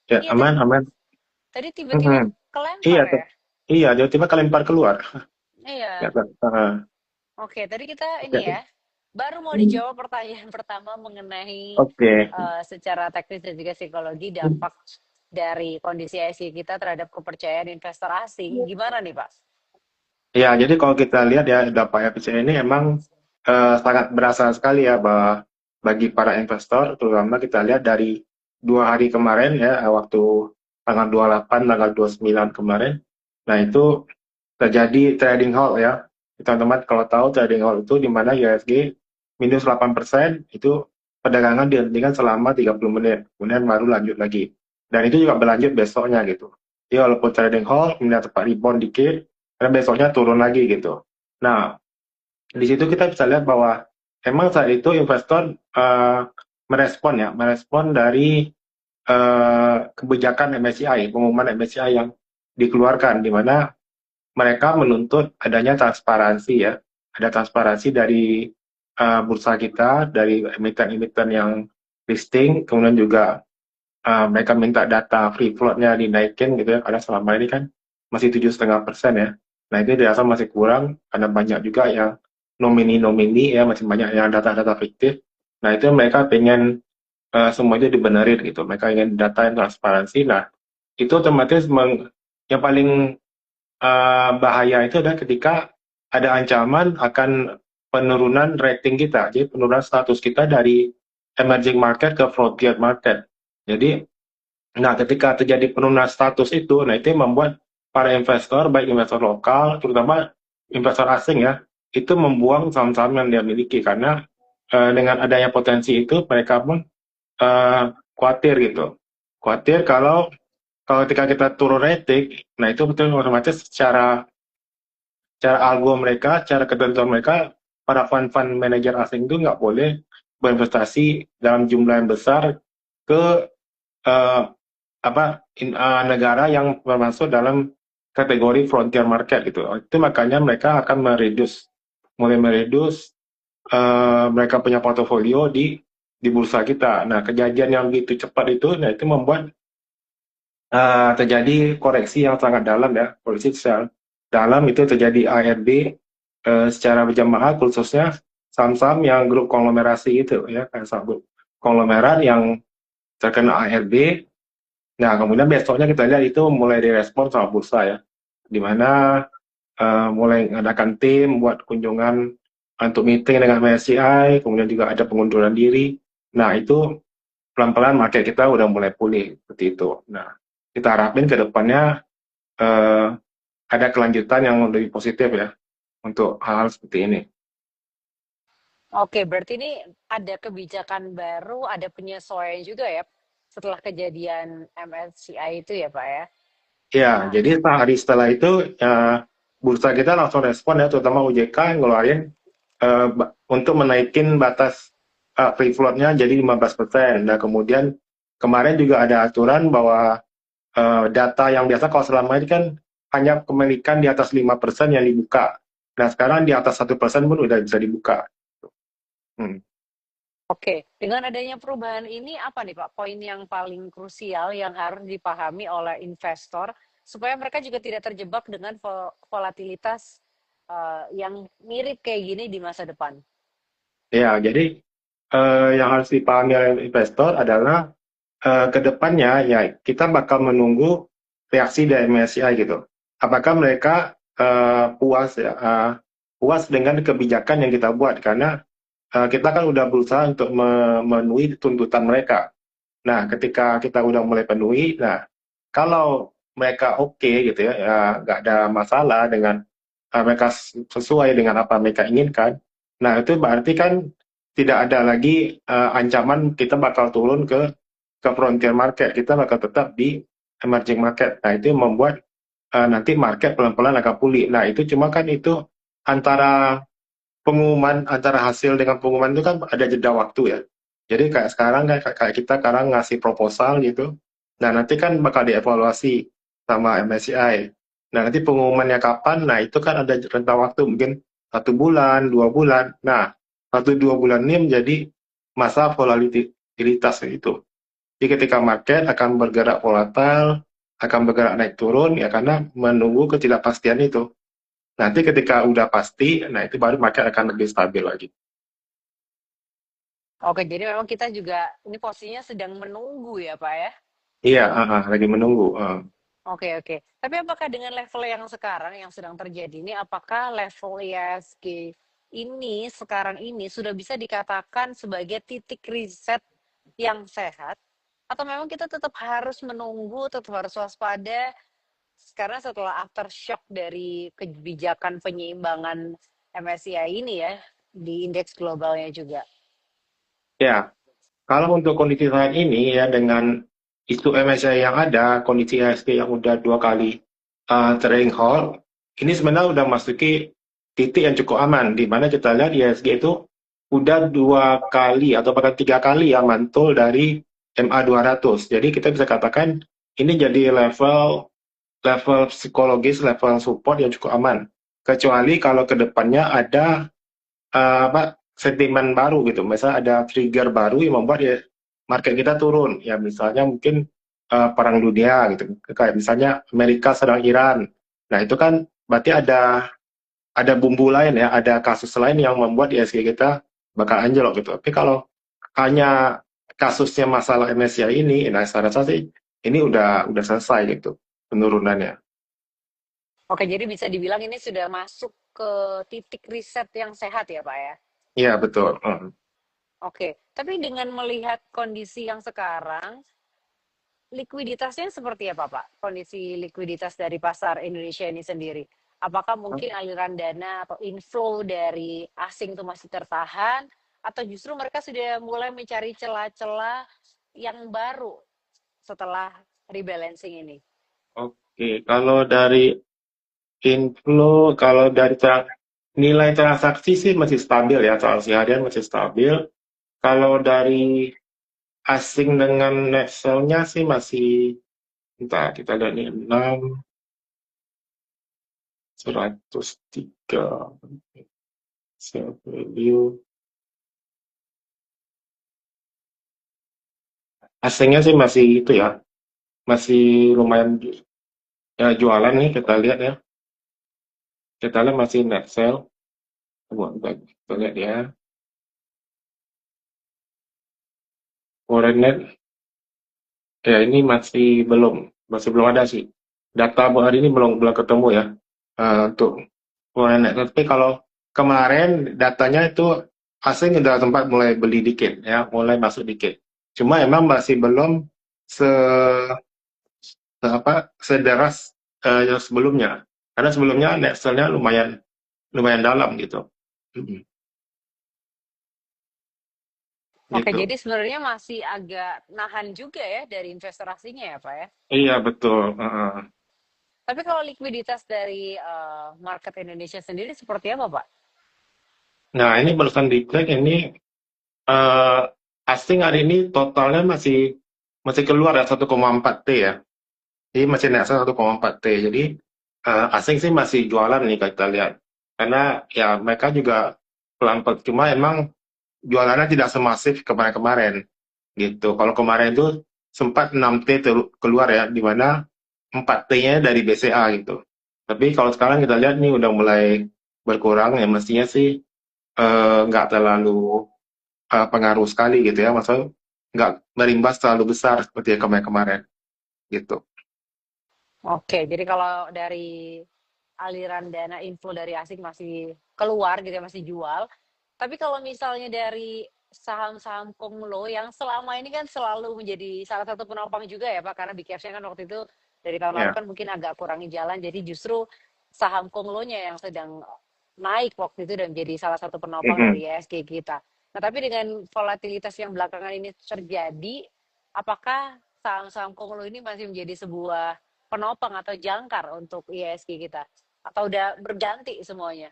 Ya, Iya, aman, aman. tadi tiba-tiba Mhm. Iya, kelempar ya? iya, tiba-tiba kelempar keluar. Iya. Ya, Kak. Oke, tadi kita ini Oke. ya, baru mau dijawab pertanyaan pertama mengenai Oke. secara teknis dan juga psikologi dampak dari kondisi IC kita terhadap kepercayaan investor asing. Gimana nih, Pak? Ya, jadi kalau kita lihat ya dampak FPC ini emang sangat berasa sekali ya bagi para investor, terutama kita lihat dari 2 hari kemarin ya, waktu tanggal 28, tanggal 29 kemarin. Nah, itu terjadi trading halt ya. Teman-teman kalau tahu trading halt itu di mana USG minus 8%, itu perdagangan dihentikan selama 30 menit, kemudian baru lanjut lagi. Dan itu juga berlanjut besoknya gitu. Jadi walaupun trading halt, kemudian tempat rebound dikit, karena besoknya turun lagi gitu. Nah, di situ kita bisa lihat bahwa emang saat itu investor merespon dari kebijakan MSCI, pengumuman MSCI yang dikeluarkan, di mana mereka menuntut adanya transparansi ya, ada transparansi dari bursa kita, dari emiten-emiten yang listing, kemudian juga mereka minta data free float-nya dinaikin gitu ya, karena selama ini kan masih 7,5% ya. Nah itu dirasa masih kurang, karena banyak juga yang nomini-nomini ya, masih banyak yang data-data fiktif. Nah itu mereka pengen semua itu dibenerin gitu, mereka ingin data yang transparansi. Nah itu otomatis yang paling bahaya itu adalah ketika ada ancaman akan penurunan rating kita, jadi penurunan status kita dari emerging market ke frontier market. Jadi, nah ketika terjadi penurunan status itu, nah itu yang membuat para investor, baik investor lokal, terutama investor asing ya, itu membuang saham-saham yang dia miliki karena dengan adanya potensi itu mereka pun eh, khawatir gitu, khawatir kalau kalau ketika kita turun rating, nah itu betul otomatis cara algo mereka, cara ketentuan mereka, para fund-fund manager asing itu nggak boleh berinvestasi dalam jumlah yang besar ke eh, negara yang masuk dalam kategori frontier market gitu. Itu makanya mereka akan mulai meredus mereka punya portofolio di bursa kita. Nah, kejadian yang begitu cepat itu, nah itu membuat terjadi koreksi yang sangat dalam ya, koreksi secara dalam itu terjadi ARB secara berjamaah, khususnya saham-saham yang grup konglomerasi itu ya, kayak saham grup konglomerat yang terkena ARB. Nah, kemudian besoknya kita lihat itu mulai direspon sama bursa ya, di mana mulai mengadakan tim buat kunjungan untuk meeting dengan MSCI, kemudian juga ada pengunduran diri. Nah, itu pelan-pelan market kita udah mulai pulih seperti itu. Nah, kita harapin ke depannya eh, ada kelanjutan yang lebih positif ya untuk hal-hal seperti ini. Oke, berarti ini ada kebijakan baru, ada penyesuaian juga ya setelah kejadian MSCI itu ya, Pak ya. Ya, Nah, jadi sehari setelah itu bursa kita langsung respon ya, terutama OJK yang ngeluarin untuk menaikin batas free float-nya jadi 15%. Nah, kemudian kemarin juga ada aturan bahwa data yang biasa kalau selama ini kan hanya kepemilikan di atas 5% yang dibuka. Nah, sekarang di atas 1% pun udah bisa dibuka. Hmm. oke, dengan adanya perubahan ini apa nih Pak poin yang paling krusial yang harus dipahami oleh investor supaya mereka juga tidak terjebak dengan volatilitas yang mirip kayak gini di masa depan? Ya, jadi yang harus dipahami oleh investor adalah ke depannya ya kita bakal menunggu reaksi dari MSCI gitu. Apakah mereka puas dengan kebijakan yang kita buat karena kita kan udah berusaha untuk memenuhi tuntutan mereka. Nah, ketika kita udah mulai penuhi, nah kalau mereka oke gitu ya, ya nggak ada masalah dengan mereka sesuai dengan apa mereka inginkan. Nah, itu berarti kan tidak ada lagi ancaman kita bakal turun ke frontier market, kita bakal tetap di emerging market. Nah, itu membuat nanti market pelan-pelan akan pulih. Nah, itu cuma kan itu antara antara hasil dengan pengumuman itu kan ada jeda waktu ya. Jadi kayak sekarang kayak kita sekarang ngasih proposal gitu. Nah, nanti kan bakal dievaluasi sama MSCI. Nah, nanti pengumumannya kapan? Nah, itu kan ada rentang waktu mungkin 1 bulan, 2 bulan. Nah, 1 2 bulan ini menjadi masa volatilitas itu. Jadi ketika market akan bergerak volatile, akan bergerak naik turun, ya karena menunggu ketidakpastian itu. Nanti ketika udah pasti, nah itu baru market akan lebih stabil lagi. Oke, jadi memang kita juga ini posisinya sedang menunggu ya, Pak ya. Iya, lagi menunggu. Oke, oke. Tapi apakah dengan level yang sekarang yang sedang terjadi ini, apakah level ISG ini sekarang ini sudah bisa dikatakan sebagai titik riset yang sehat? Atau memang kita tetap harus menunggu, tetap harus waspada, karena setelah aftershock dari kebijakan penyeimbangan MSCI ini ya, di indeks globalnya juga. Ya, kalau untuk kondisi saat ini ya dengan isu MSCI yang ada, kondisi ISG yang udah 2 kali trading halt, ini sebenarnya udah masuki titik yang cukup aman, di mana kita lihat ISG itu udah 2 kali atau bahkan 3 kali ya mantul dari MA200. Jadi kita bisa katakan ini jadi level level psikologis, level support yang cukup aman. Kecuali kalau kedepannya ada sentimen baru gitu. Misalnya ada trigger baru yang membuat ya market kita turun. Ya misalnya mungkin perang dunia gitu. Kayak misalnya Amerika sedang Iran. Nah itu kan berarti ada bumbu lain ya, ada kasus lain yang membuat ISG kita bakal anjlok gitu. Tapi kalau hanya kasusnya masalah MSCI ini, nah saya rasa sih ini udah selesai gitu penurunannya. Oke, jadi bisa dibilang ini sudah masuk ke titik riset yang sehat ya, Pak ya? Iya betul. Oke, tapi dengan melihat kondisi yang sekarang, likuiditasnya seperti apa, Pak? Kondisi likuiditas dari pasar Indonesia ini sendiri. Apakah mungkin aliran dana atau inflow dari asing itu masih tertahan, atau justru mereka sudah mulai mencari celah-celah yang baru setelah rebalancing ini? Oke, kalau dari inflow, kalau dari nilai transaksi sih masih stabil ya, transaksi harian masih stabil. Kalau dari asing dengan net sell-nya sih masih, entah kita lihat nih, 6, 103, sell value. Asingnya sih masih itu ya, masih lumayan ya, jualan nih kita lihat ya. Kita lihat masih net sell. Kita lihat ya. Foreign net, ya ini masih belum ada sih. Data buat hari ini belum belum ketemu ya untuk foreign net. Tapi kalau kemarin datanya itu asing udah sempat mulai beli dikit ya, mulai masuk dikit. Cuma emang masih belum se, sederas yang sebelumnya. Karena sebelumnya net sell-nya lumayan lumayan dalam gitu. Mm, Oke, gitu. jadi sebenarnya masih agak nahan juga ya dari investor asingnya ya, Pak ya? Iya betul. Tapi kalau likuiditas dari market Indonesia sendiri seperti apa, Pak? Nah ini barusan dicek ini eh, asing hari ini totalnya masih masih keluar ya 1,4 T ya. Jadi masih naik 1,4 T. Jadi asing sih masih jualan nih kalau kita lihat. Karena ya mereka juga pelan-pelan. Cuma emang jualannya tidak semasif kemarin-kemarin gitu. Kalau kemarin itu sempat 6 T keluar ya, di mana 4 T-nya dari BCA gitu. Tapi kalau sekarang kita lihat nih udah mulai berkurang ya, mestinya sih nggak terlalu pengaruh sekali gitu ya. Maksudnya nggak berimbas terlalu besar seperti yang kemarin-kemarin gitu. Oke, jadi kalau dari aliran dana inflow dari asing masih keluar gitu ya, masih jual. Tapi kalau misalnya dari saham-saham Konglo yang selama ini kan selalu menjadi salah satu penopang juga ya Pak, karena BKF-nya kan waktu itu dari tahun lalu Ya. kan mungkin agak kurangi jalan, jadi justru saham Konglonya yang sedang naik waktu itu dan menjadi salah satu penopang Mm-mm. dari ISG kita. Nah, tapi dengan volatilitas yang belakangan ini terjadi, apakah saham-saham Konglo ini masih menjadi sebuah penopang atau jangkar untuk ISG kita? Atau udah berganti semuanya?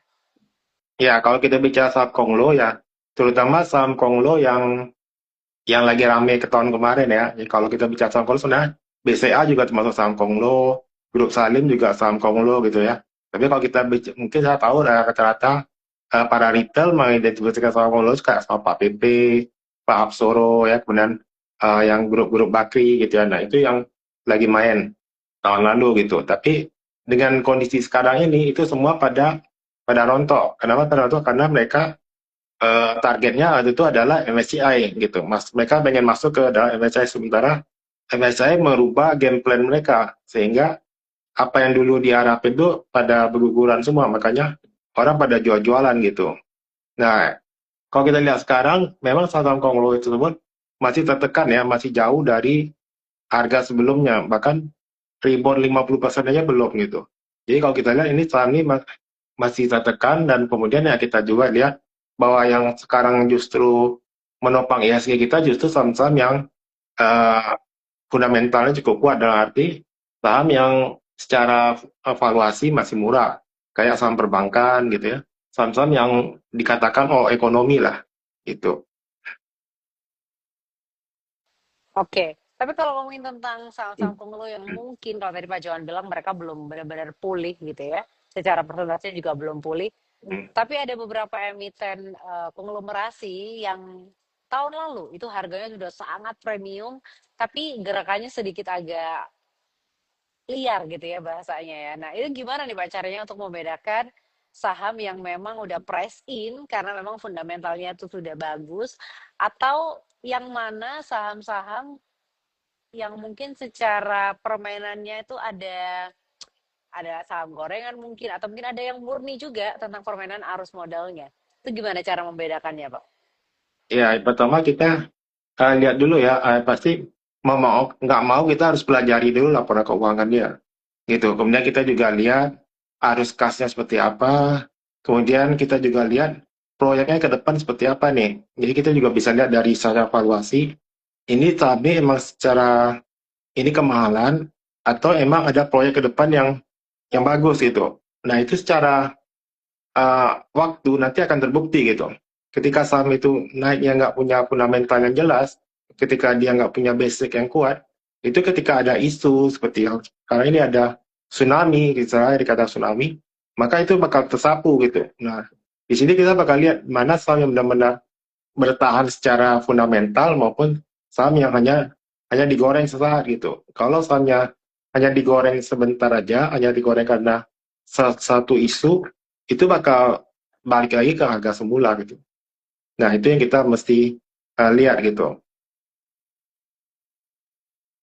Ya, kalau kita bicara saham Konglo ya, terutama saham Konglo yang lagi rame ke tahun kemarin ya. Jadi kalau kita bicara saham Konglo sebenarnya BCA juga termasuk saham Konglo, Grup Salim juga saham Konglo gitu ya. Tapi kalau kita mungkin saya tahu rata-rata para retail mengidentifikasikan saham Konglo kayak saham Pak PP, Pak Hapsoro ya, kemudian yang grup-grup Bakri gitu ya. Nah, itu yang lagi main tahun lalu gitu. Tapi dengan kondisi sekarang ini itu semua pada pada rontok. Kenapa pada rontok? Karena mereka targetnya waktu itu adalah MSCI gitu. Mereka pengen masuk ke dalam MSCI sementara MSCI merubah game plan mereka sehingga apa yang dulu diharapin itu pada berguguran semua. Makanya orang pada jual-jualan gitu. Nah, kalau kita lihat sekarang, memang saham konglomerat tersebut masih tertekan ya, masih jauh dari harga sebelumnya. Bahkan rebound 50% aja belum gitu. Jadi kalau kita lihat ini saham ini masih tertekan dan kemudian ya kita juga lihat bahwa yang sekarang justru menopang IHSG kita justru saham-saham yang eh, fundamentalnya cukup kuat dalam arti saham yang secara valuasi masih murah kayak saham perbankan gitu ya, saham-saham yang dikatakan oh ekonomi lah itu. Oke, tapi kalau ngomongin tentang saham-saham konglo yang mungkin kalau tadi Pak Johan bilang mereka belum benar-benar pulih gitu ya, secara persentase juga belum pulih. Tapi ada beberapa emiten konglomerasi yang tahun lalu itu harganya sudah sangat premium, tapi gerakannya sedikit agak liar gitu ya bahasanya ya. Nah, itu gimana nih Pak caranya untuk membedakan saham yang memang udah price in karena memang fundamentalnya itu sudah bagus atau yang mana saham-saham yang mungkin secara permainannya itu ada saham gorengan mungkin atau mungkin ada yang murni juga tentang permainan arus modalnya. Itu gimana cara membedakannya, Pak? Ya, pertama kita lihat dulu ya, pasti mau nggak mau kita harus pelajari dulu laporan keuangan dia, gitu. Kemudian kita juga lihat arus kasnya seperti apa, kemudian kita juga lihat proyeknya ke depan seperti apa nih. Jadi kita juga bisa lihat dari secara valuasi, ini tapi emang secara ini kemahalan atau emang ada proyek ke depan yang bagus gitu. Nah itu secara waktu nanti akan terbukti gitu. Ketika saham itu naiknya nggak punya fundamental yang jelas, ketika dia nggak punya basic yang kuat, itu ketika ada isu seperti yang sekarang ini ada tsunami, misalnya dikata tsunami, maka itu bakal tersapu gitu. Nah, di sini kita bakal lihat mana saham yang benar-benar bertahan secara fundamental maupun saham yang hanya digoreng sesaat gitu. Kalau sahamnya hanya digoreng sebentar aja, hanya digoreng karena satu isu, itu bakal balik lagi ke harga semula gitu. Nah, itu yang kita mesti lihat gitu.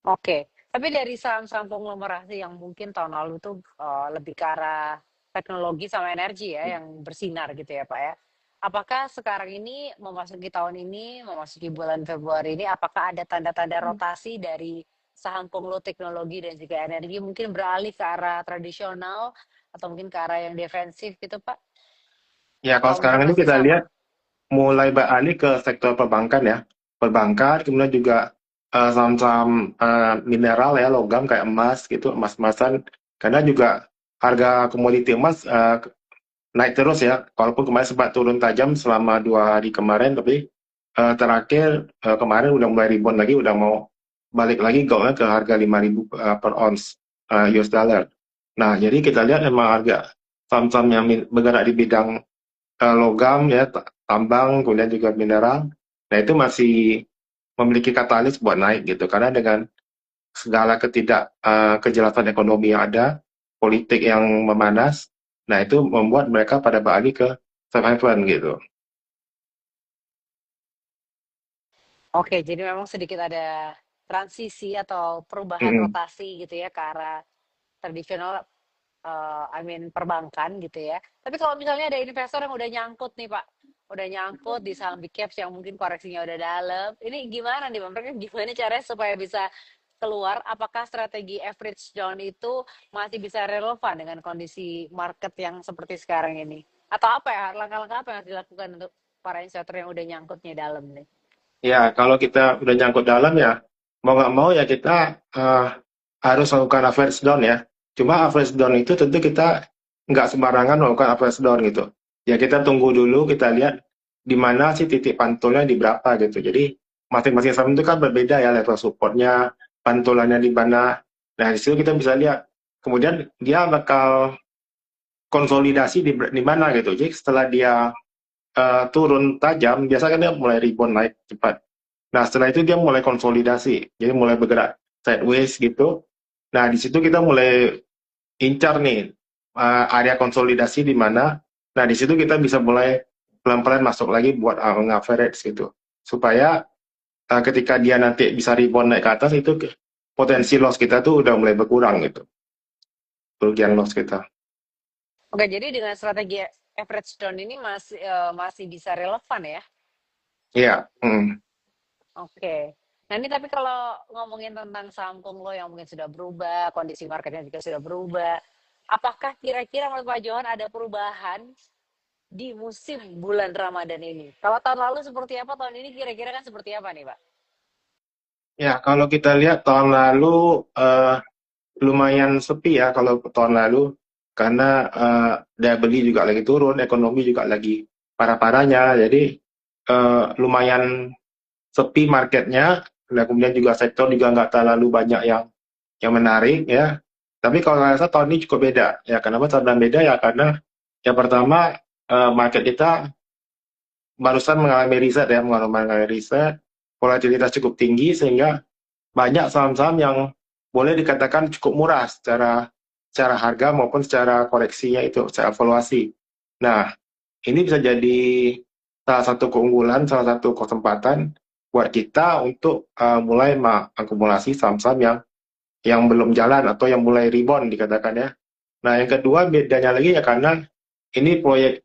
Oke, tapi dari saham-saham konglomerasi yang mungkin tahun lalu tuh lebih ke arah teknologi sama energi ya yang bersinar gitu ya Pak ya. Apakah sekarang ini memasuki tahun ini, memasuki bulan Februari ini, apakah ada tanda-tanda rotasi dari saham konglo teknologi dan juga energi mungkin beralih ke arah tradisional atau mungkin ke arah yang defensif gitu Pak? Ya, kalau Atau mungkin sekarang ini masih kita sama? lihat mulai beralih ke sektor perbankan ya. Perbankan, kemudian juga saham-saham mineral ya, logam kayak emas gitu, emas-emasan. Karena juga harga komoditi emas naik terus ya. Walaupun kemarin sempat turun tajam selama 2 hari kemarin, tapi terakhir kemarin udah mulai rebound lagi, udah mau balik lagi goldnya ke harga 5.000 per ounce US dollar. Nah, jadi kita lihat memang harga saham-saham yang bergerak di bidang logam ya, tambang, kemudian juga mineral. Nah, itu masih memiliki katalis buat naik gitu. Karena dengan segala kejelasan ekonomi yang ada, politik yang memanas, nah itu membuat mereka pada beralih ke safe haven gitu. Oke, jadi memang sedikit ada transisi atau perubahan Mm-mm. rotasi gitu ya ke arah tradisional, perbankan gitu ya. Tapi kalau misalnya ada investor yang udah nyangkut nih Pak, udah nyangkut di saham big caps yang mungkin koreksinya udah dalam, ini gimana nih Pak? Mereka gimana caranya supaya bisa keluar? Apakah strategi average down itu masih bisa relevan dengan kondisi market yang seperti sekarang ini? Atau apa ya, langkah-langkah apa yang harus dilakukan untuk para investor yang udah nyangkutnya dalam nih? Ya, kalau kita udah nyangkut dalam ya, mau nggak mau ya kita harus melakukan average down ya. Cuma average down itu tentu kita nggak sembarangan melakukan average down gitu. Ya kita tunggu dulu, kita lihat di mana sih titik pantulnya di berapa gitu. Jadi masing-masing saham itu kan berbeda ya level supportnya, pantulannya di mana. Nah, di situ kita bisa lihat. Kemudian dia bakal konsolidasi di mana gitu. Jadi setelah dia turun tajam, biasanya kan dia mulai rebound naik cepat. Nah, setelah itu dia mulai konsolidasi, jadi mulai bergerak sideways gitu. Nah, di situ kita mulai incar nih area konsolidasi di mana. Nah, di situ kita bisa mulai pelan-pelan masuk lagi buat nge-average gitu. Supaya ketika dia nanti bisa rebound naik ke atas itu potensi loss kita tuh udah mulai berkurang gitu. Kerugian loss kita. Oke, jadi dengan strategi average down ini masih bisa relevan ya? Iya. Oke. Nah ini tapi kalau ngomongin tentang saham Konglo yang mungkin sudah berubah, kondisi marketnya juga sudah berubah, apakah kira-kira menurut Pak Johan ada perubahan di musim bulan Ramadan ini? Kalau tahun lalu seperti apa, tahun ini kira-kira kan seperti apa nih Pak? Ya, kalau kita lihat tahun lalu lumayan sepi ya kalau tahun lalu karena daya beli juga lagi turun, ekonomi juga lagi parah-parahnya. Jadi lumayan sepi marketnya. Dan kemudian juga sektor juga nggak terlalu banyak yang menarik ya. Tapi kalau saya rasa tahun ini cukup beda ya. Kenapa tahun beda ya? Karena yang pertama market kita barusan mengalami riset ya, mengalami riset, volatilitas cukup tinggi sehingga banyak saham-saham yang boleh dikatakan cukup murah secara harga maupun secara koreksinya itu, secara evaluasi. Nah, ini bisa jadi salah satu keunggulan, salah satu kesempatan buat kita untuk mulai mengakumulasi saham-saham yang belum jalan atau yang mulai rebound dikatakan ya. Nah, yang kedua bedanya lagi ya karena ini proyek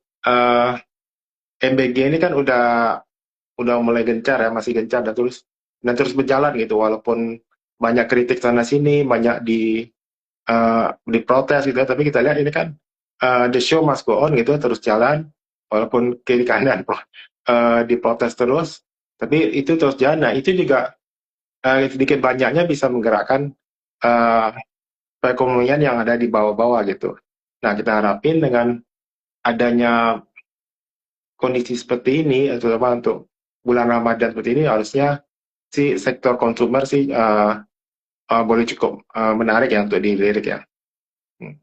MBG ini kan udah mulai gencar ya, masih gencar dan terus berjalan gitu walaupun banyak kritik sana sini, banyak diprotes gitu ya, tapi kita lihat ini kan the show must go on gitu ya, terus jalan walaupun kiri kanan diprotes terus, tapi itu terus jalan. Nah, itu juga sedikit banyaknya bisa menggerakkan uh, perekonomian yang ada di bawah-bawah gitu. Nah, kita harapin dengan adanya kondisi seperti ini, terutama untuk bulan Ramadan seperti ini, harusnya si sektor konsumer sih boleh cukup menarik ya untuk dilirik ya. Hmm.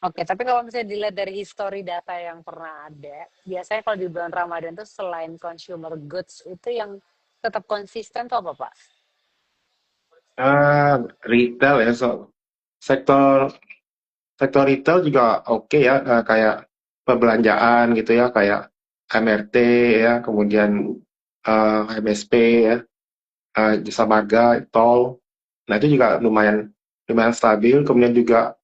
Oke, tapi kalau misalnya dilihat dari history data yang pernah ada, biasanya kalau di bulan Ramadan itu selain consumer goods itu yang tetap konsisten tuh apa Pak? Retail ya, sektor sektor retail juga oke ya, kayak perbelanjaan gitu ya, kayak MRT ya, kemudian MSP ya, jasa marga, tol. Nah, itu juga lumayan lumayan stabil. Kemudian juga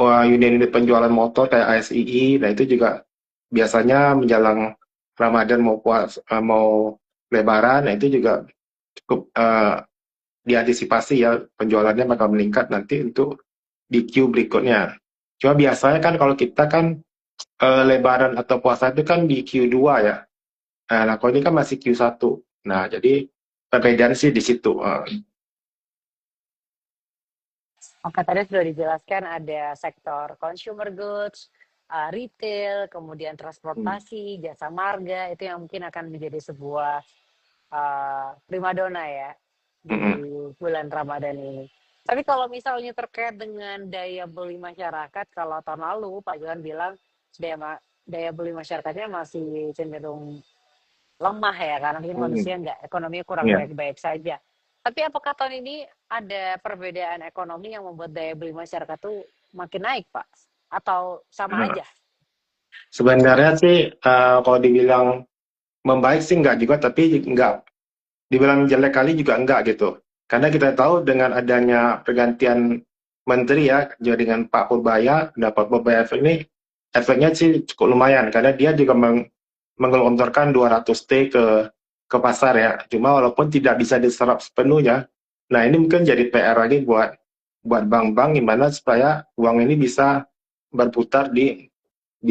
unit-unit penjualan motor kayak ASII. Nah, itu juga biasanya menjelang Ramadan mau Lebaran. Nah, itu juga cukup diantisipasi ya, penjualannya bakal meningkat nanti untuk di Q berikutnya. Cuma biasanya kan kalau kita kan Lebaran atau puasa itu kan di Q2 ya. Nah, kalau ini kan masih Q1. Nah, jadi perbedaan sih di situ. Oke, tadi sudah dijelaskan ada sektor consumer goods, retail, kemudian Hmm. transportasi, jasa marga, itu yang mungkin akan menjadi sebuah primadona ya di Mm-mm. bulan Ramadan ini. Tapi kalau misalnya terkait dengan daya beli masyarakat, kalau tahun lalu Pak Johan bilang daya beli masyarakatnya masih cenderung lemah ya, karena mungkin Mm-mm. kondisinya nggak, ekonominya kurang Iya. baik-baik saja. Tapi apakah tahun ini ada perbedaan ekonomi yang membuat daya beli masyarakat tuh makin naik, Pak? Atau sama Nah, aja? sebenarnya sih kalau dibilang membaik sih enggak juga, tapi enggak dibilang jelek kali juga enggak gitu. Karena kita tahu dengan adanya pergantian menteri ya, jadi dengan Pak Purbaya, dapat Purbaya ini efeknya sih cukup lumayan karena dia juga menggelontorkan 200 T ke pasar ya. Cuma walaupun tidak bisa diserap sepenuhnya. Nah, ini mungkin jadi PR lagi buat bank-bank gimana supaya uang ini bisa berputar di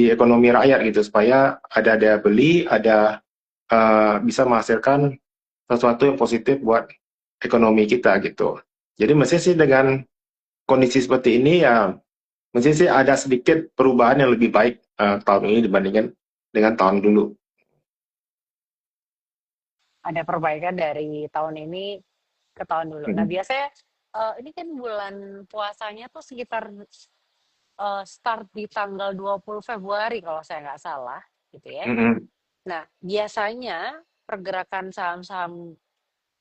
ekonomi rakyat gitu supaya ada daya beli, ada bisa menghasilkan sesuatu yang positif buat ekonomi kita gitu. Jadi mesti sih dengan kondisi seperti ini ya mesti sih ada sedikit perubahan yang lebih baik tahun ini dibandingkan dengan tahun dulu. Ada perbaikan dari tahun ini ke tahun dulu. Nah, Mm-mm. biasanya ini kan bulan puasanya tuh sekitar start di tanggal 20 Februari kalau saya nggak salah, gitu ya. Mm-mm. Nah, biasanya pergerakan saham-saham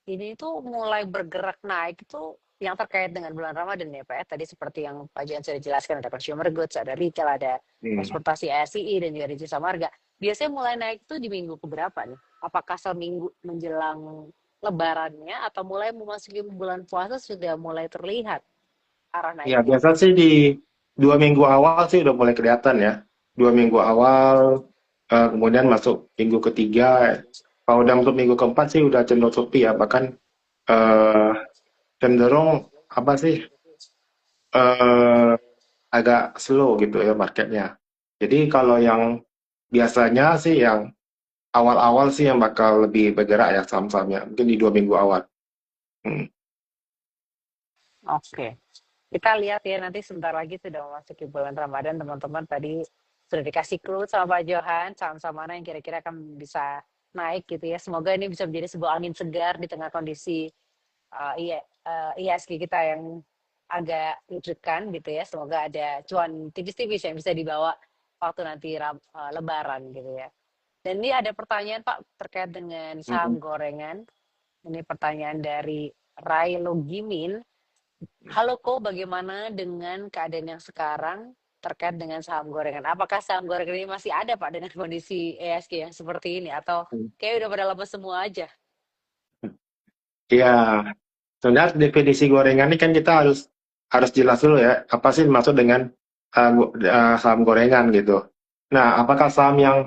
ini tuh mulai bergerak naik itu yang terkait dengan bulan Ramadan ya Pak ya. Tadi seperti yang Pak Jan sudah jelaskan ada consumer goods, ada retail, ada Hmm. transportasi ASI dan juga ada jasa marga. Biasanya mulai naik tuh di minggu keberapa nih? Apakah seminggu menjelang lebarannya atau mulai memasuki bulan puasa sudah mulai terlihat arah Ya, naiknya? biasa sih di 2 minggu awal sih udah mulai kelihatan ya. 2 minggu awal, kemudian masuk minggu ketiga. Kalau udah masuk minggu keempat sih udah cenderung sepi ya. Bahkan eh, cenderung apa sih eh, agak slow gitu ya marketnya. Jadi kalau yang biasanya sih yang awal-awal sih yang bakal lebih bergerak ya saham-sahamnya. Mungkin di 2 minggu awal. Hmm. Oke. Kita lihat ya nanti sebentar lagi sudah memasuki bulan Ramadan, teman-teman tadi sudah dikasih clue sama Pak Johan, saham-saham mana yang kira-kira akan bisa naik gitu ya. Semoga ini bisa menjadi sebuah angin segar di tengah kondisi ISG kita yang agak deg-degan gitu ya. Semoga ada cuan tipis-tipis yang bisa dibawa waktu nanti Lebaran gitu ya. Dan ini ada pertanyaan Pak terkait dengan Hmm. saham gorengan. Ini pertanyaan dari Rai Logimin. Halo Ko, bagaimana dengan keadaan yang sekarang terkait dengan saham gorengan? Apakah saham gorengan ini masih ada Pak dengan kondisi ESG yang seperti ini atau kayak udah pada lepas semua aja? Ya, sebenarnya definisi gorengan ini kan kita harus harus jelas dulu ya, apa sih maksud dengan saham gorengan gitu. Nah, apakah saham yang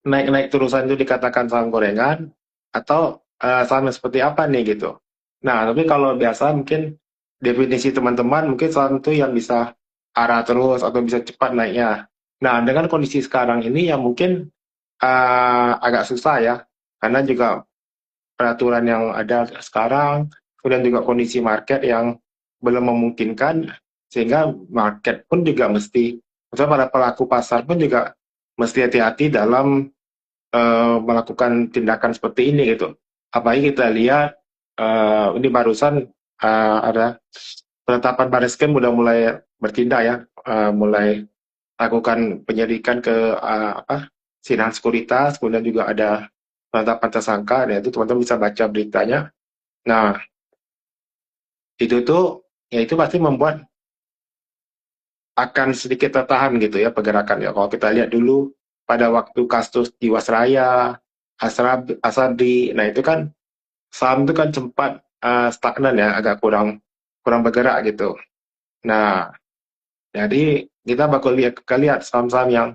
naik-naik terusan itu dikatakan saham gorengan atau saham yang seperti apa nih gitu. Nah, tapi kalau biasa mungkin definisi teman-teman mungkin saham itu yang bisa arah terus atau bisa cepat naiknya. Nah, dengan kondisi sekarang ini yang mungkin agak susah ya, karena juga peraturan yang ada sekarang, kemudian juga kondisi market yang belum memungkinkan, sehingga market pun juga mesti, maksudnya para pelaku pasar pun juga mesti hati-hati dalam melakukan tindakan seperti ini gitu. Apalagi kita lihat ini barusan ada penetapan Baris Krim udah mulai bertindak ya, mulai lakukan penyelidikan ke Sinan Sekuritas, kemudian juga ada penetapan tersangka, dan itu teman-teman bisa baca beritanya. Nah, itu tuh, ya itu pasti membuat akan sedikit tertahan gitu ya pergerakan ya. Kalau kita lihat dulu pada waktu kasus Jiwasraya, Asabri, nah itu kan saham itu kan sempat stagnan ya, agak kurang kurang bergerak gitu. Nah, jadi kita bakal lihat saham-saham yang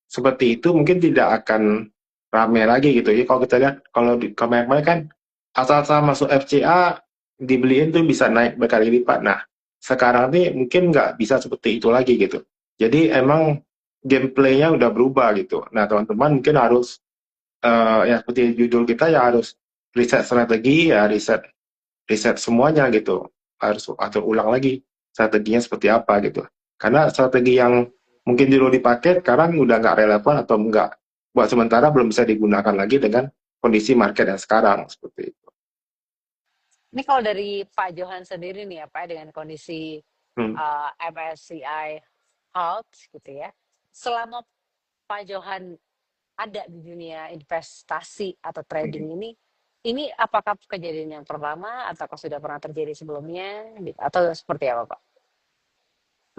seperti itu mungkin tidak akan ramai lagi gitu ya. Kalau kita lihat kalau di kemarin kan asal saham masuk FCA dibeliin tuh bisa naik berkali lipat. Nah, sekarang nih mungkin nggak bisa seperti itu lagi gitu. Jadi emang gameplaynya udah berubah gitu. Nah, teman-teman mungkin harus ya seperti judul kita ya harus riset strategi ya riset riset semuanya gitu. Harus atur ulang lagi strateginya seperti apa gitu. Karena strategi yang mungkin dulu dipakai sekarang udah nggak relevan atau nggak buat sementara belum bisa digunakan lagi dengan kondisi market yang sekarang seperti itu. Ini kalau dari Pak Johan sendiri nih ya Pak, dengan kondisi Hmm. MSCI halt gitu ya. Selama Pak Johan ada di dunia investasi atau trading ini apakah kejadian yang pertama atau sudah pernah terjadi sebelumnya atau seperti apa Pak?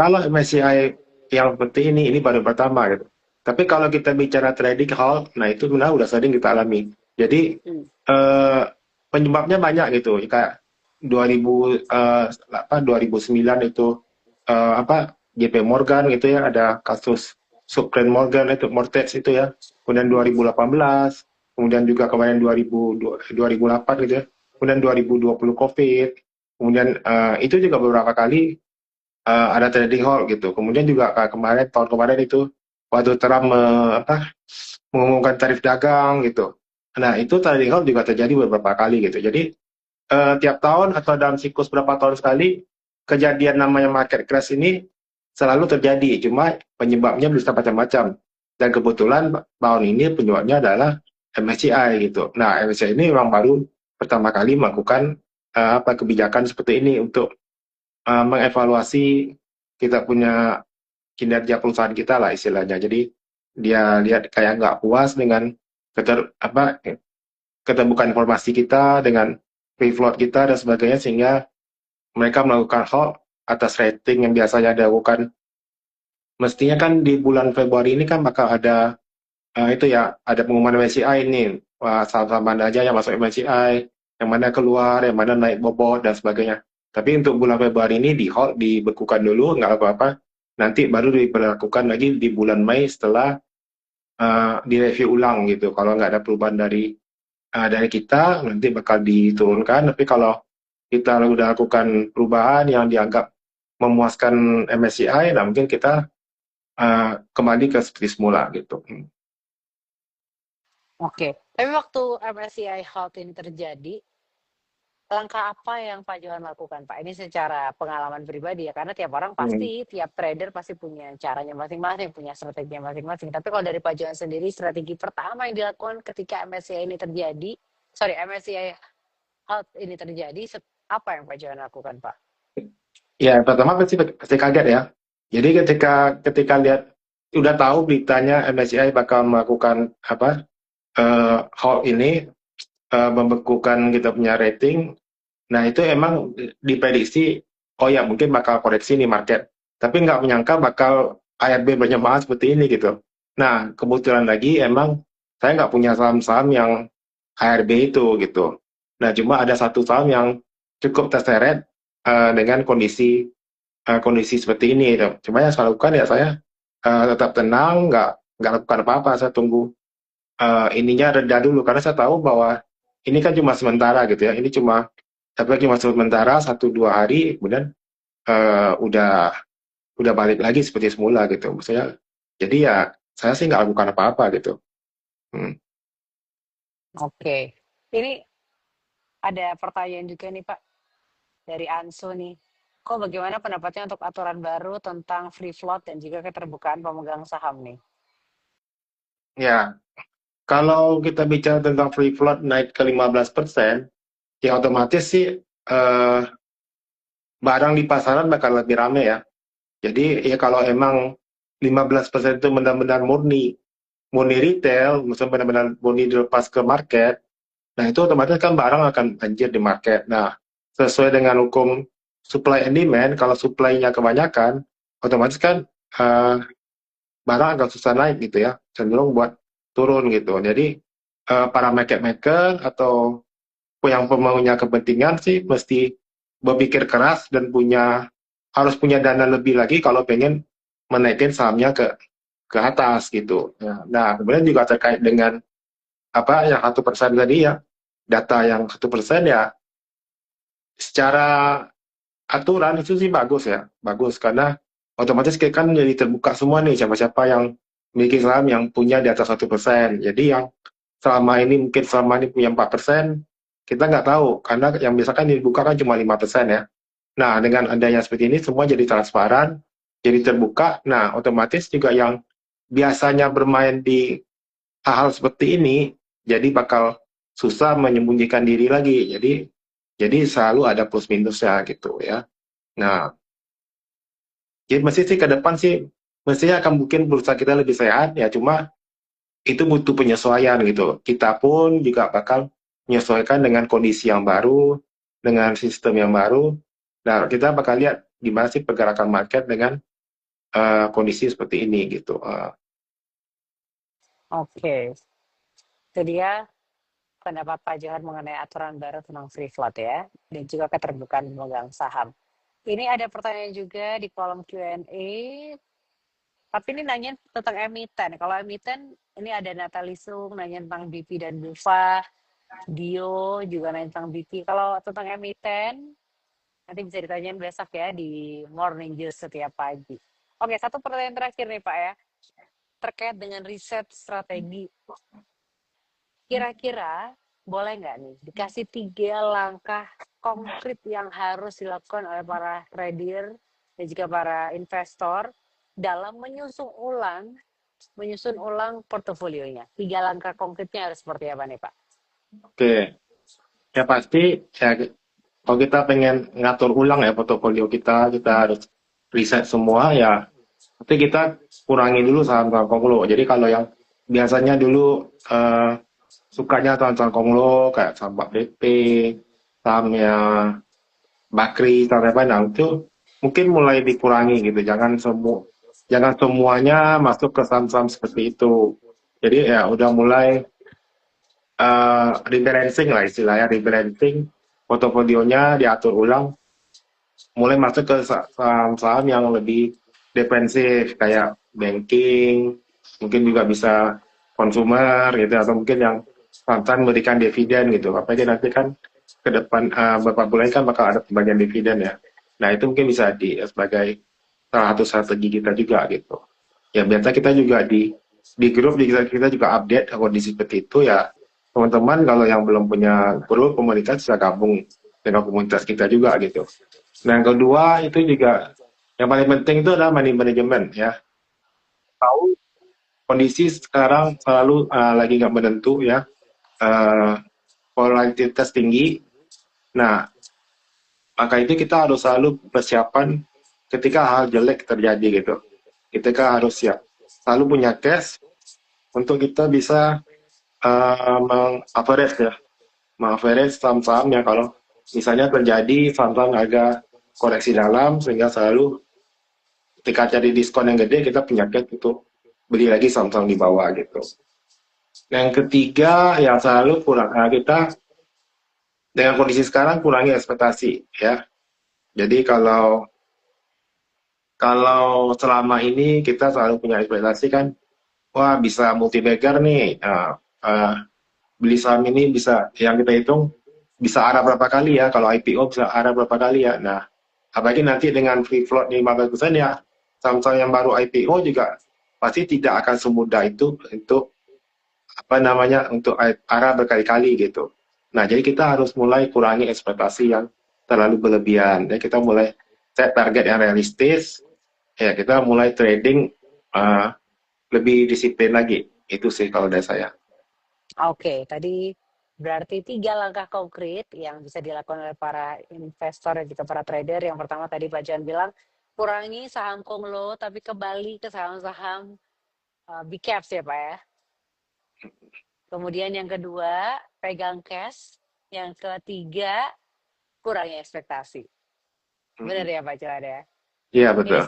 Kalau MSCI yang seperti ini baru pertama gitu. Tapi kalau kita bicara trading hal, nah itu sebenarnya udah sering kita alami. Jadi Hmm. eh, penyebabnya banyak gitu. Kayak 2000 apa 2009 itu JP Morgan gitu ya, ada kasus subprime Morgan itu mortgage itu ya. Kemudian Hmm. 2018, kemudian juga kemarin 2008 gitu ya. Kemudian 2020 COVID. Kemudian itu juga beberapa kali ada trading hall gitu. Kemudian juga kemarin tahun kemarin itu waktu Trump mengumumkan tarif dagang gitu. Nah, itu trading hall juga terjadi beberapa kali gitu. Jadi tiap tahun atau dalam siklus berapa tahun sekali kejadian namanya market crash ini selalu terjadi. Cuma penyebabnya bisa macam-macam. Dan kebetulan tahun ini penyebabnya adalah MSCI gitu. Nah, MSCI ini memang baru pertama kali melakukan kebijakan seperti ini untuk mengevaluasi kita punya kinerja perusahaan kita lah istilahnya. Jadi dia lihat kayak nggak puas dengan keter apa keterbukaan informasi kita dengan free float kita dan sebagainya, sehingga mereka melakukan hold atas rating yang biasanya dilakukan. Mestinya kan di bulan Februari ini kan bakal ada itu ya, ada pengumuman MSCI ini. Wah, saham-saham mana aja yang masuk MSCI, yang mana keluar, yang mana naik bobot dan sebagainya. Tapi untuk bulan Februari ini di hold, dibekukan dulu, nggak apa-apa. Nanti baru diberlakukan lagi di bulan Mei setelah direview ulang gitu. Kalau nggak ada perubahan dari kita, nanti bakal diturunkan. Tapi kalau kita udah lakukan perubahan yang dianggap memuaskan MSCI, nah mungkin kita kembali ke seperti semula gitu. Oke, tapi waktu MSCI halt ini terjadi, langkah apa yang Pak Johan lakukan, Pak? Ini secara pengalaman pribadi ya, karena tiap orang Hmm. pasti, tiap trader pasti punya caranya masing-masing, punya strateginya masing-masing. Tapi kalau dari Pak Johan sendiri, strategi pertama yang dilakukan ketika MSCI ini terjadi, sorry, MSCI halt ini terjadi, apa yang Pak Johan lakukan, Pak? Ya, pertama pasti kaget ya. Jadi ketika ketika lihat udah tahu beritanya MSCI bakal melakukan apa halt ini, membekukan kita punya rating. Nah itu emang diprediksi, oh ya mungkin bakal koreksi nih market. Tapi nggak menyangka bakal ARB berjamaah seperti ini gitu. Nah kebetulan lagi emang saya nggak punya saham-saham yang ARB itu gitu. Nah cuma ada satu saham yang cukup terseret dengan kondisi seperti ini gitu. Cuma yang saya lakukan ya saya tetap tenang, nggak lakukan apa-apa. Saya tunggu ininya reda dulu karena saya tahu bahwa ini kan cuma sementara gitu ya. Ini cuma sementara 1-2 hari, kemudian udah balik lagi seperti semula gitu. Maksudnya, jadi ya saya sih nggak lakukan apa-apa gitu. Hmm. Oke, ini ada pertanyaan juga nih, Pak, dari Ansu nih. Kok bagaimana pendapatnya untuk aturan baru tentang free float dan juga keterbukaan pemegang saham nih? Ya, kalau kita bicara tentang free float naik ke 15%, ya otomatis sih barang di pasaran bakal lebih rame ya. Jadi ya kalau emang 15% itu benar-benar murni murni retail, misalnya benar-benar murni dilepas ke market, nah itu otomatis kan barang akan banjir di market. Nah, sesuai dengan hukum supply and demand, kalau supply-nya kebanyakan, otomatis kan uh, barang agak susah naik gitu ya, cenderung buat turun gitu. Jadi para market maker atau yang pemaunya kepentingan sih mesti berpikir keras dan harus punya dana lebih lagi kalau pengen menaikkan sahamnya ke atas gitu. Nah, kemudian juga terkait dengan apa yang 1% tadi ya, data yang 1% ya, secara aturan itu sih bagus ya, bagus karena otomatis kita kan jadi terbuka semua nih siapa-siapa yang memiliki saham yang punya di atas 1%. Jadi yang selama ini punya 4%, kita nggak tahu karena yang biasa kan dibuka kan cuma 5% ya. Nah, dengan adanya seperti ini semua jadi transparan, jadi terbuka. Nah, otomatis juga yang biasanya bermain di hal-hal seperti ini jadi bakal susah menyembunyikan diri lagi. Jadi selalu ada plus minusnya gitu ya. Nah, jadi mesti sih ke depan sih mestinya akan mungkin bursa kita lebih sehat ya, cuma itu butuh penyesuaian gitu. Kita pun juga bakal menyesuaikan dengan kondisi yang baru, dengan sistem yang baru. Nah, kita bakal lihat gimana sih pergerakan market dengan kondisi seperti ini gitu. Oke, itu dia pendapat Pak Johan mengenai aturan baru tentang free float ya, dan juga keterbukaan pemegang saham. Ini ada pertanyaan juga di kolom Q&A, tapi ini nanya tentang emiten. Kalau emiten, ini ada Natalisung nanya tentang BP dan Bufa, Dio juga nanya tentang BP. Kalau tentang emiten, nanti bisa ditanyain besok ya di Morning News setiap pagi. Oke, satu pertanyaan terakhir nih Pak ya, terkait dengan riset strategi. Kira-kira boleh nggak nih dikasih 3 langkah konkret yang harus dilakukan oleh para trader dan juga para investor dalam menyusun ulang portofolionya. 3 langkah konkretnya harus seperti apa nih Pak? Oke, ya pasti ya kalau kita pengen ngatur ulang ya portofolio kita harus riset semua ya. Tapi kita kurangi dulu saham-saham konglo. Jadi kalau yang biasanya dulu sukanya saham-saham konglo kayak saham Pak BP, sahamnya Bakri, saham apa, nah itu mungkin mulai dikurangi gitu. Jangan semuanya masuk ke saham-saham seperti itu. Jadi ya udah mulai rebalancing lah istilahnya, rebalancing portofolionya diatur ulang, mulai masuk ke saham-saham yang lebih defensif kayak banking, mungkin juga bisa consumer gitu, atau mungkin yang saham memberikan dividen gitu. Apalagi nanti kan ke depan beberapa bulan kan bakal ada pembagian dividen ya. Nah itu mungkin bisa sebagai salah satu strategi kita juga gitu. Ya biasa kita juga di grup kita juga update kondisi seperti itu ya. Teman-teman kalau yang belum punya grup komunitas bisa gabung dengan komunitas kita juga gitu. Nah, yang kedua itu juga yang paling penting itu adalah money management ya. Tahu kondisi sekarang selalu lagi nggak menentu ya, uh, volatilitas tinggi. Nah, maka itu kita harus selalu persiapan ketika hal jelek terjadi gitu. Kita harus siap, selalu punya cash untuk kita bisa meng-average ya, meng-average saham-saham yang kalau misalnya terjadi saham-saham harga koreksi dalam sehingga selalu ketika cari diskon yang gede kita punya cash untuk beli lagi saham-saham di bawah gitu. Yang ketiga ya selalu kurang kita dengan kondisi sekarang kurangi ekspektasi ya. Jadi kalau kalau selama ini kita selalu punya ekspektasi kan, wah bisa multi bagger nih, beli saham ini bisa yang kita hitung bisa arah berapa kali ya, kalau IPO bisa arah berapa kali ya. Nah, apalagi nanti dengan free float 15% ya, saham-saham yang baru IPO juga pasti tidak akan semudah itu untuk apa namanya untuk arah berkali-kali gitu. Nah, jadi kita harus mulai kurangi ekspektasi yang terlalu berlebihan. Ya, kita mulai set target yang realistis. Ya, kita mulai trading uh, lebih disiplin lagi. Itu sih kalau dari saya. Oke, tadi berarti 3 langkah konkret yang bisa dilakukan oleh para investor dan juga para trader. Yang pertama tadi Pak Jan bilang, kurangi saham konglo tapi kembali ke saham-saham big caps ya Pak ya. Kemudian yang kedua, pegang cash. Yang ketiga, kurangi ekspektasi. Benar ya Pak Jan ya? Iya Ini betul.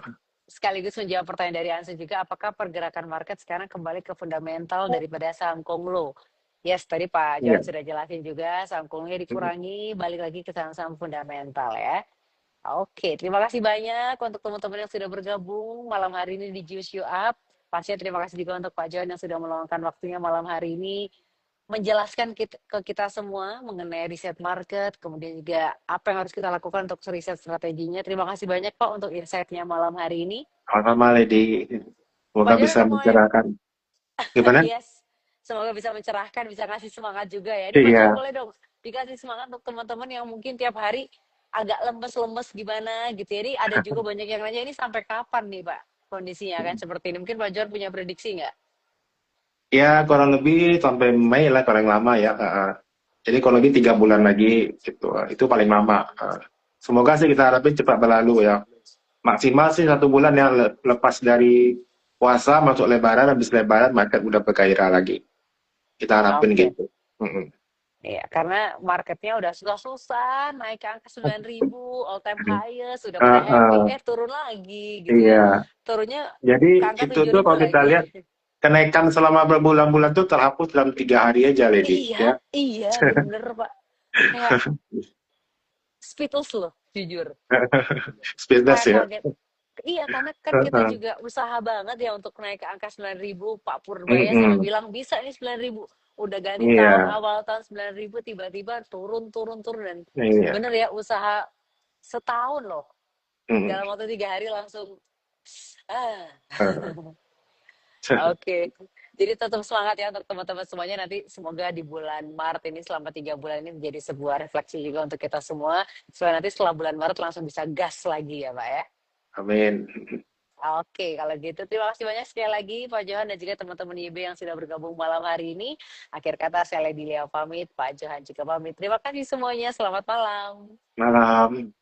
sekaligus menjawab pertanyaan dari Anse juga, apakah pergerakan market sekarang kembali ke fundamental daripada saham konglo? Yes, tadi Pak Johan Iya. sudah jelasin juga, saham konglo dikurangi, balik lagi ke saham-saham fundamental ya. Oke, terima kasih banyak untuk teman-teman yang sudah bergabung malam hari ini di Juice You Up. Pastinya terima kasih juga untuk Pak Johan yang sudah meluangkan waktunya malam hari ini menjelaskan ke kita semua mengenai riset market, kemudian juga apa yang harus kita lakukan untuk riset strateginya. Terima kasih banyak Pak untuk insight-nya malam hari ini. Sama-sama Lady. Pak Semoga Johan bisa udah mulai, mencerahkan. Gimana? yes, semoga bisa mencerahkan, bisa ngasih semangat juga ya. Ini Pak Johan Iya. boleh dong dikasih semangat untuk teman-teman yang mungkin tiap hari agak lemes-lemes gimana gitu. Jadi ada juga banyak yang nanya ini sampai kapan nih Pak kondisinya kan seperti ini. Mungkin Pak Johan punya prediksi nggak? Ya kurang lebih sampai Mei lah paling lama ya. Jadi kurang lebih 3 bulan lagi gitu. Itu paling lama. Semoga sih kita harapin cepat berlalu ya. Maksimal sih 1 bulan ya, lepas dari puasa masuk lebaran, habis lebaran market udah bergairah lagi. Kita harapin Oke. gitu. Mm-mm. Iya, karena marketnya udah susah-susah, naik ke angka 9.000, all time highest, sudah pada happy, Uh, turun lagi gitu ya. iya. Turunnya Jadi ke angka itu tujuh tuh ribu kalau kita lagi. lihat kenaikan selama berbulan-bulan tuh terhapus dalam 3 hari aja, Lady. Iya, Ya. iya bener Pak. Kayak speechless loh, jujur. Speedless Kayak ya. kaget. Iya, karena kan kita juga usaha banget ya untuk naik ke angka 9.000. Pak Purbaya sampai Mm-mm. bilang bisa nih 9.000. Udah ganti tahun, Iya, awal tahun 9.000 tiba-tiba turun, turun, turun. Dan iya. bener ya usaha setahun loh. Mm. Dalam waktu 3 hari langsung ah. Uh, Oke. Jadi tetap semangat ya untuk teman-teman semuanya. Nanti semoga di bulan Maret ini selama 3 bulan ini menjadi sebuah refleksi juga untuk kita semua. Supaya nanti setelah bulan Maret langsung bisa gas lagi ya Pak ya. Amin. Oke, kalau gitu terima kasih banyak sekali lagi Pak Johan dan juga teman-teman YB yang sudah bergabung malam hari ini. Akhir kata saya Lady Lia pamit, Pak Johan juga pamit. Terima kasih semuanya, selamat malam. Malam.